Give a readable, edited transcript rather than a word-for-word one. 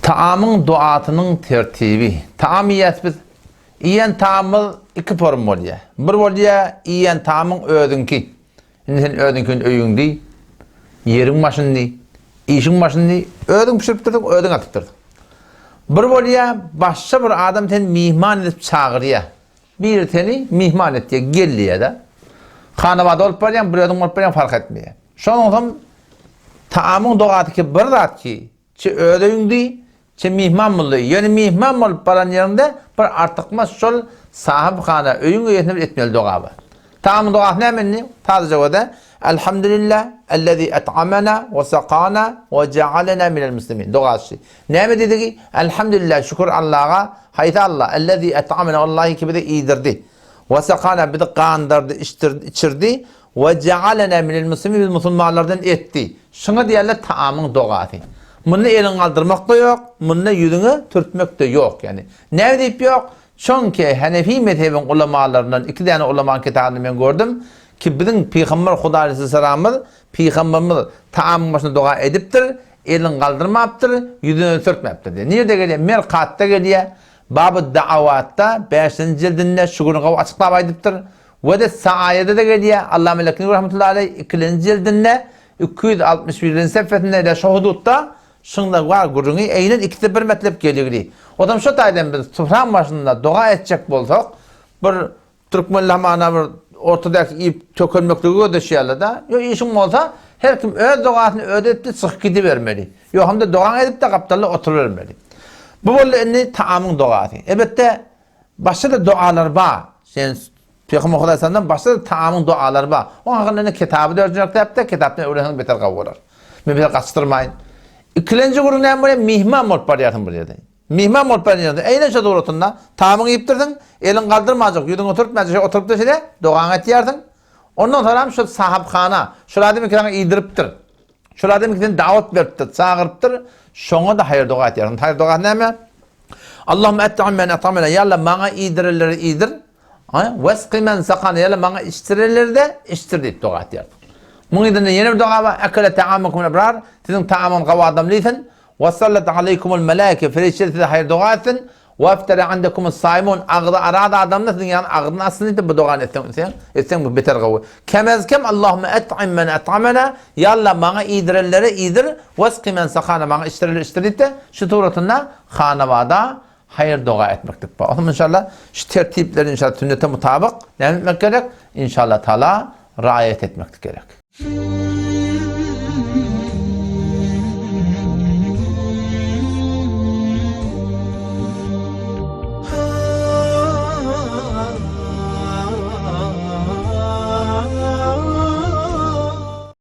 Taamın duatının tertibi. Taam yiyet biz. İyen taamı iki form bolýar. Bir bolýar iyen taamın ödünki. Indi sen ödünkün öýüňdi. Yeriň başyndy. İşiň başyndy. Ödün pişirip durdyk, ödün atyp durdyk. Bir bolýar başga bir adam sen mihman edip çagyrýar. Bir teni mihman etdi, gelýär da. Hanawada bolup barýan, bir ödün bolup barýan fark etmeýär. Şonuň taamın duaty bir zat ki, çi ödüňdi, çi mihman boldy. Yani mihman bolup baran ýerinde bir artykmas şol sahibhana öýüňe ýetip etmeli dua. Taamın duasy näme? Taýda jogada elhamdülillah ellezî et'amana ve sakana ve cealena minel muslimin. Duasy. Näme dedi? Elhamdülillah şükür Allah'a. Hayta Allah ellezî et'amana vallahi ki bizi iýdirdi. Ve sakana bizi gandyrdy, içirdi. Ve cealena minel muslimin, biz musulmanlardan etdi. Şuna diýerler taamyň duasy. Muny elin galdyrmak da yok, muny ýüzüňe türtmek de yok yani. Näme diýip yok? Çünkü Hanefi mezhebin ulemalarından iki tane ulema kitabını ben gördüm ki bizim Peygamber Huda Aleyhisselam'ın Peygamberimiz taamın başında dua ediptir, elin kaldırmaptır, yüzünü sürtmeptir diye. Nerede geliyor? Merkat'ta geliyor. Bab-ı Da'avatta 5. cildinde şukurunu kavu açıklap ediptir. Ve de Sa'ayede de geliyor. Allah melekini rahmetullahi aleyh 2. cildinde 261. sefetinde de şu hudutta şunda var gurunu eynin ikisi bir metlep geliyor. Odam şu taydan biz sufran başında dua edecek bolsak bir Türkmenlere bir ortadaki ip tökülmekliği ödeşýärler da. Yo işim olsa her kim öz duasyny ödetdi çık gidivermeli. Yo hem de dua edip de kaptalı oturuvermeli. Bu bolýany taamyň duasy. Elbette başga da dualar bar. Sen Peygamber Hudaýsandan başga da taamyň dualar bar. O hakyny kitabı dörjünök täpde kitapda öwreniň beter gawular. Men bir gaçtyrmaýyn. İkinci gurun näme bolýar? Mihman bolup barýarsyň bir ýerde. Mihman bolup barýarsyň. Eýne şo dogratynda taamyň ýepdirdiň, elin galdyrmajak, ýüzüň oturtmajak, oturup da şeýle dogan etýärdiň. Ondan sonra şu sahibhana, şolady mikran ýydyrypdyr. Şolady mikran dawat beripdir, çagyrypdyr. Şoňa da haýır doga etýärdiň. Haýır doga näme? Allahumma at'am men at'amana, yalla maňa ýydyryleri ýydyr. Wasqi men saqana, yalla maňa içtireleri de içtir diýip doga etýärdiň. Muňydan ýene bir doga bar. Akala ta'amakum abrar. Sizin ta'amın gawa adam lisin. Ve sallat aleykumul melaike. Ferişte size hayır doga etsin. Ve iftara andakumus saimun. Ağda arada adamla sizin yani ağdın aslında bu doga etsen bu beter gawa. Kemezkem Allahümme et'im men et'amana. Yalla maňa ýydyreleri ýydyr. Wasqi men saqana maňa içtireleri içtir de şu turatynda hanawada hayır doga etmekdik. Bakalım inşallah şu tertipleri inşallah sünnete mutabık ne etmek gerek? İnşallah Taala riayet etmek gerek.